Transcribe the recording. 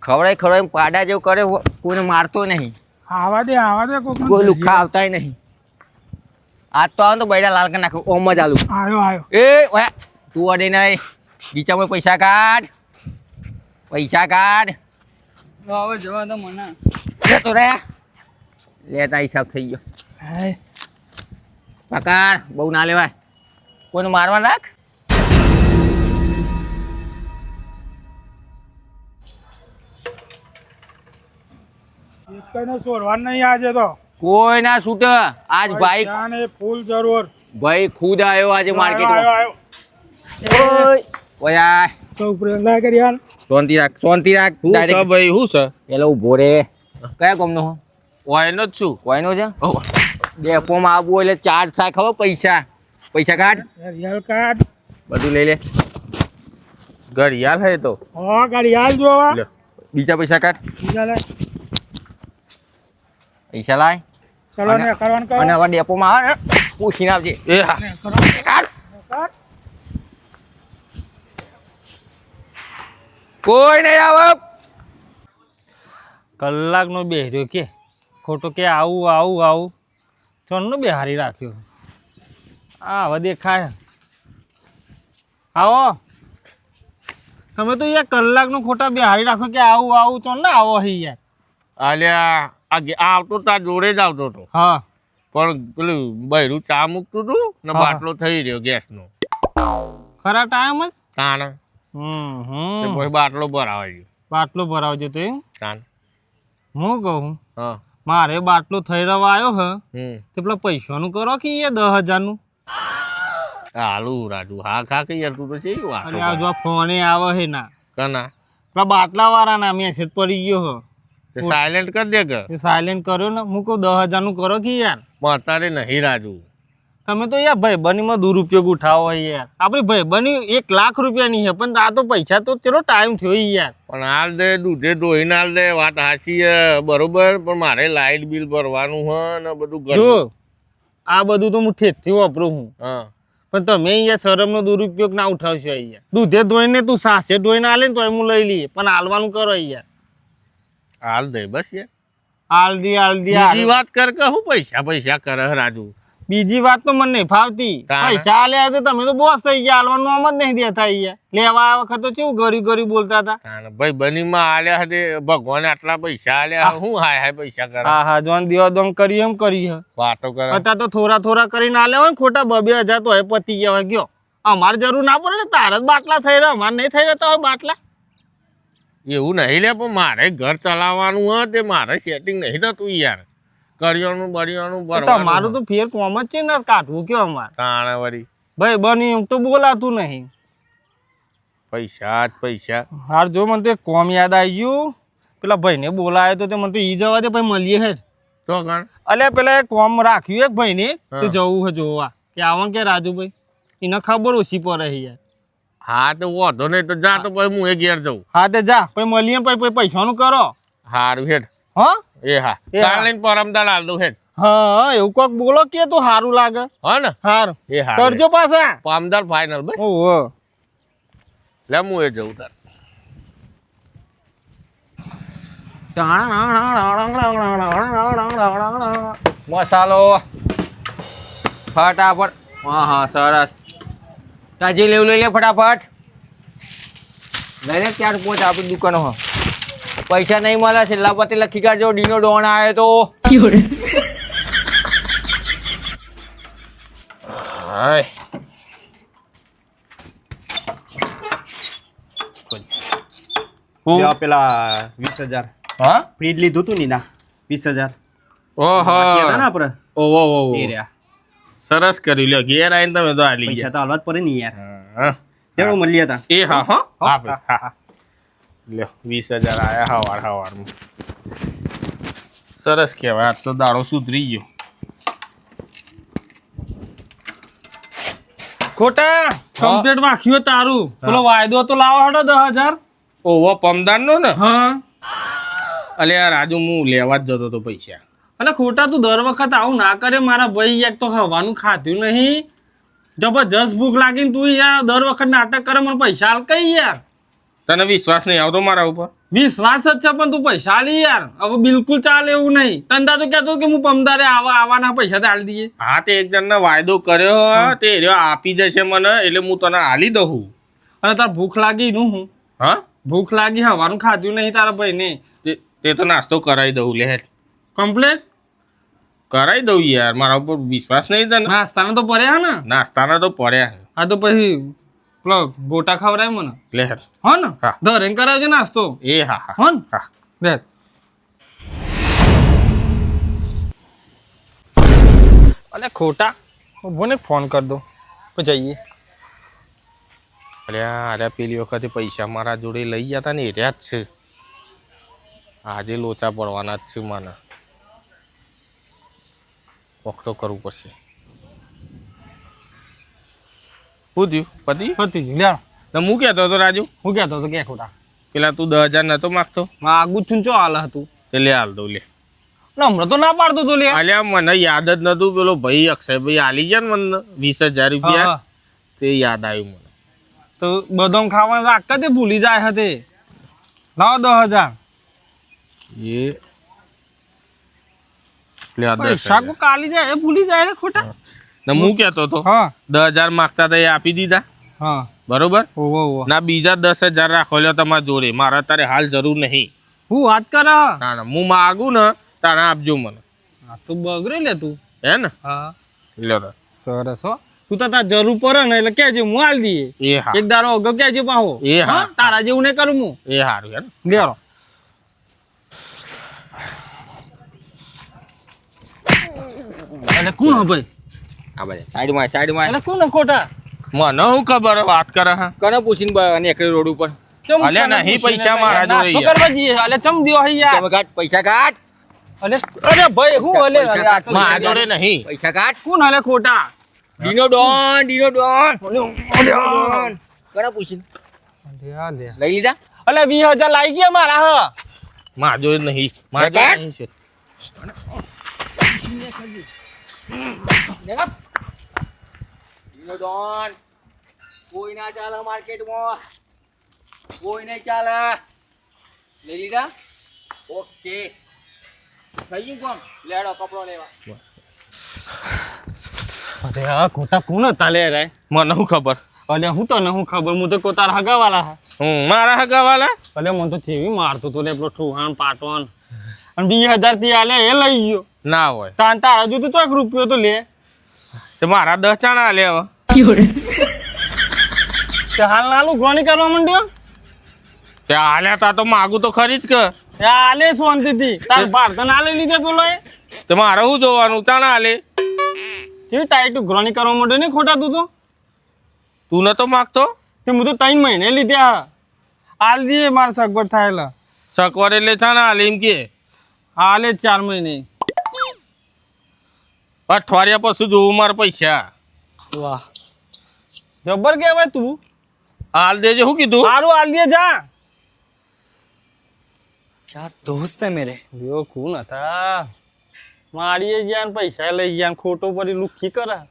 ખવડાય ખવડાય પાડા જેવું કરે કોઈને મારતો નહીં. આવા દે કોક કોઈ લુખા આવતા નહીં. આજ તો આવો તો બૈડા લાલ કરી નાખ્યો ઓમ જ આલુ. આયો એ ઓયા તું અડે નહીં ગીચામાં પૈસા કાઢ હવે જવા દો મને. લેતો રે લેતા હિસાબ થઈ ગયો. હાય પકડ બહુ ના લેવાય કોઈને મારવા રાખ. એકનો સોરવાન નહીં આજે તો કોઈ ના છૂટે આજ ભાઈ પૈસાને ફૂલ જરૂર. ભાઈ ખુદ આવ્યો આજે માર્કેટમાં. આયો ઓયા તો પ્રેમ ના કરી યાર. શાંતિ રાખ હું છે ભાઈ હું છે પેલો ઉભો રે કયા ગામનો હો? વાયનો જ છું કોઈનો છે ડેપોમાં આવવું એટલે ચાર્જ થાય ખબર પૈસા કાઢ રિયલ કાર્ડ બધું લઈ લે. ઘડિયાળ હે તો હા ગાડી હાલ જોવા લે. બીજા પૈસા કાઢ બીજા લે પૈસા લાય ચલો ને કરવાનું કરો અને હવે ડેપોમાં આવે ને પૂછીને આવજે. એ હા ને કરવાનું કાઢ કાઢ. કોઈ નહીં આવે. કલાકનો બેહર્યો કે ખોટો કે આવું ચોનનો બેહારી રાખ્યો. હવે દેખાય. આવો તમે તો યાર કલાકનો ખોટા બેહારી રાખો કે આવું ચોન ના આવો હી યાર. આલ્યા આવતો તાર જોડે જ આવતો હતો હા પણ પેલું બૈરું ચા મૂકતું હતું ને હા. બાટલો થઈ રહ્યો ગેસનો ખરા ટાઈમ જ. તાણ તે પછી બાટલો ભરાવા ગયો બાટલો ભરાવજો તો એમ તાણ હું કહું હા મારે બાટલો થઈ રહ્યો આવ્યો હ તે પેલા પૈસાનું કરો કે યાર 10,000નું. હાલું રાજુ હા ખા કે યાર તું તો છે વાતો અને આ જો આ ફોને આવે હે ના કના પેલા બાટલા વાળાના મેસેજ પડી ગયો હ તે સાયલેન્ટ કરી દે કે એ સાયલેન્ટ કર્યો ને હું કહું 10,000નું કરો કે યાર. પણ અત્યારે નહીં રાજુ તમે તો યાર ભાઈબંધીમાં દુરુપયોગ ઉઠાવો યાર. આપણી ભાઈબંધી 1 લાખ રૂપિયાની છે પણ આ તો પૈસા તો ચલો ટાઈમ થયો યાર. પણ હાલ દે દૂધે ધોઈને હાલ દે વાત સાચી છે બરોબર પણ મારે લાઇટ બિલ ભરવાનું હ ને બધું જો ઘરનું. આ બધું તો હું ઠેઠથી વાપરું હું હા પણ તમે અહીંયા શરમનો દુરુપયોગ ના ઉઠાવશો અહીંયા. દૂધે ધોઈને તું સાસે ધોઈને આલે ને તો હું લઈ લઈએ પણ હાલવાનું કરો અહીંયા. હાલ દે બસ યાર હાલદી બીજી વાત કર કે હું પૈસા કરે હે રાજુ બીજી વાત તો મને નહીં ફાવતી. તાણે? પૈસા આલ્યા તો તમે તો બોસ થઈ ગયા. હાલવાનું આમ જ નહીં દેતા અહીંયા. લેવા આ વખત તો કેવું ગરી બોલતા હતા. ભાઈ બનીમાં આલ્યા હતે ભગવાને આટલા પૈસા આલ્યા હું હાય પૈસા કરે હા જોન દેવા દોમ કરી એમ કરી હે. વાતો કરે અત્યારે તો થોડા કરીને આલ્યા હોય ને ખોટા 2,000 તો હવે પતી ગયા હોય ગયો. અમારે જરૂર ના પડે ને તારા જ બાટલા થઈ રહ્યા અમારે નહીં થઈ રહેતા હોય બાટલા. એવું નહીં લે પણ મારે ઘર ચલાવવાનું હ તે મારે સેટિંગ નહીં થતું યાર કરિયાણું બરિયાણું તમારું તો ફેર કોમ જ છે ને કાઢવું કયો અમારે તાણે વળી ભાઈ બની એમ તો બોલાતું નહીં. પૈસા જ પૈસા હાર જો મને તો એક કોમ યાદ આવી ગયું. પેલા ભાઈને બોલાયો તો તે મને તો ઈ જવા દે પછી મળીએ હે. તો કણ અલ્યા પેલા એક કોમ રાખ્યું એક ભાઈને તે હા. જવું હે જોવા કે આવવાનું કે રાજુભાઈ એને ખબર ઓછી પડે છે યાર. હા તો વાંધો નહીં તો જા તો પછી હું એ ઘેર જઉં હા તે જા પછી મળીએ પછી પૈસાનું કરો. હારું હેડ હા એ હા એ હા. કાલ લઈને પરમદાડ હાલ દઉં હેડ હા એવું કોક બોલો કે તો સારું લાગે. હા ને સારું એ હા કરજો પાછા. પરમદાડ ફાઇનલ બસ ઓહો લે હું એ જઉં તાર મસાલો ફટાફટ હા સરસ તાજી લેવું લઈ લે ફટાફટ લઈ લે ચાર પોચ આપણી દુકાનો હ પૈસા નહીં મળે છેલ્લા પતે લખી કાઢજો ડીનો ડોન આવે તો હાય જો પેલા 20,000 હા ફ્રીજ લીધું તું ની ના 20,000 ઓહો બાકી હતા ને આપણે ઓહો એ રહ્યા સરસ કર્યું લ્યો ઘેર આવીને તમે તો આલી પૈસા તો હાલવા જ પડે ને યાર ગયા તેનો મળ્યા હતા એ હા હા આપણે હા લ્યો 20,000 આયા હવારમાં સરસ કહેવાય આજ તો દાડો સુધરી ગયો ખોટા કમ્પ્લીટ વાખ્યું તારું પેલો વાયદો તો લાવો હડો 10,000. ઓહો પમદાન નો ને હા અલે યાર આજુ હું લેવા જ જતો તો પૈસા અને ખોટા તું દર વખત આવું ના કરે મારા ભાઈ એક તો હવાનું ખાધું નહીં જબરજસ્ત ભૂખ લાગીને તું યાર દર વખત નાટક કરે મને પૈસા હાલ કઈ યાર તને વિશ્વાસ નહીં આવતો મારા ઉપર? વિશ્વાસ જ છે પણ તું પૈસા આલી યાર હવે બિલકુલ ચાલે એવું નહીં. તંદા તો કહેતો કે હું પમદારે આવવાના પૈસા તો આલી દઈએ. હા તે એક જણને વાયદો કર્યો તે રહ્યો આપી જશે મને એટલે હું તને આલી દઉં. અને તાર ભૂખ લાગી નું હું હા ભૂખ લાગી હવાનું ખાધું નહીં તારા ભાઈને તે તો નાસ્તો કરાવી દઉં લે કમ્પ્લેટ કરાવી દઉં યાર મારા ઉપર વિશ્વાસ નહીં તને? નાસ્તાના તો પડ્યા ને નાસ્તાના તો પડ્યા આ તો પછી પેલો ગોટા ખવડાય મને લે હો ને હા. ધરેન કરાવજો નાસ્તો એ હા હા હો ને હા લે અલે ખોટા ઉભો ફોન કર દો પછી જઈએ. અરે પેલી વખતે પૈસા મારા જોડે લઈ ગયા હતા ને એ રહ્યા જ છે. આજે લોચા પડવાના જ છે મને. વખતો કરવું પડશે. શું થયું પતિ? પતી ગયું લ્યા. ને હું કહેતો હતો રાજુ હું કહેતો હતો કે ખોટા પેલા તું 10,000 નતો માગતો આગું છું ચો હાલ હતું તે લે હાલ દઉં લે. હમણાં તો ના પાડતો તો લે અલ્યા મને યાદ જ નતું પેલો ભાઈ અક્ષયભાઈ આલી ગયા ને મને 20,000 રૂપિયા તે યાદ આવ્યું મને. તો બદામ ખાવાનું રાખ તે ભૂલી જાય હતે લાવો 10,000 એ લે આ 10,000. પૈસા કો કાલી જાય એ ભૂલી જાય ને ખોટા ને હું કહેતો હતો હા 10,000 માગતા હતા એ આપી દીધા હા બરોબર. ઓવો ઓવો ના બીજા 10,000 રાખો લ્યો તમારા જોડે મારે અત્યારે હાલ જરૂર નહીં. હું વાત કર ના ના હું માગું ને તારે આપજો મને આ તો બગડે લે તું હે ને હા લ્યો તાર. સરસ હો તું તો તાર જરૂર પડે ને એટલે કેજે હું આલ દઈએ એ હા એક દારો અગો કેજે પાહો એ હા. તારા જેવું નહીં કરું હું એ સારું હે ને. લેરો એટલે કોણ હો ભાઈ આ બધા સાઈડમાં એટલે કોણ હો ખોટા મને શું ખબર વાત કરે હા કને પૂછીને નીકળી રોડ ઉપર ચમ અલ્યા કોને નહીં પૂછીને પૈસા મારા જોડે નાસ્તો યાર. કરવા જઈએ અલે ચમ દ્યો હે યાર તમે કાઢ પૈસા કાઢ અલે અરે ભાઈ હું અલે પૈસા અલે કાઢ. આટલો મારા જોડે નહીં. પૈસા કાઢ કોણ અલે ખોટા ડીનો ડોન અલે ડોન કને પૂછીને અલે લઈ લીધા અલે 20,000 લાઈ ગયા મારા હ મારા જોડે નહીં. મારા જોડે નહીં છે. ડીનો ડોન કોઈ ના ચાલે માર્કેટમાં કોઈ નહીં ચાલે લઈ લીધા ઓકે થઈ ગયું કોમ લેડો કપડો લેવા અરે આ ખોટા કોણ હતા લે રે મને શું ખબર? અલે હું તને હું ખબર હું તો કોતાર હગાવાલા હા મારા હગાવાલા અલે મને તો ચેવી મારતો તો લે પેલો ઠુહાણ પાટોન અને 20,000 થી આલે એ લઈ ગયો ના હોય તારા હજુ તો 1 રૂપિયો તો લે તે મારા 10 ચાણા લે હવે તે હાલ નાલું ગ્રોની કરવા માંડ્યો તે હાલ્યા તા તો માગું તો ખરી જ કે તે આલે શાંતિથી તાર ભારત ના લઈ લીધે પેલો એ તે મારે શું જોવાનું ચાણા હાલે કેવી ટાઈટ ગ્રોની કરવા માંડ્યો ને ખોટા તું તો તું નતો માગતો તે હું તો 3 મહિને લીધા હાલ દે મારે સગવડ થાય સકવર એટલે ચાણા હાલે એમ કે હાલે 4 મહિને અઠવાડિયા પછી જોવું મારા પૈસા. વાહ જબર કહેવાય તું હાલ દેજે શું કીધું? સારું હાલ દે જા क्या दोस्त है मेरे. યો કોણ હતા મારીએ જ્યાં પૈસા લઈ ગયા ખોટો પડી લુખી કરા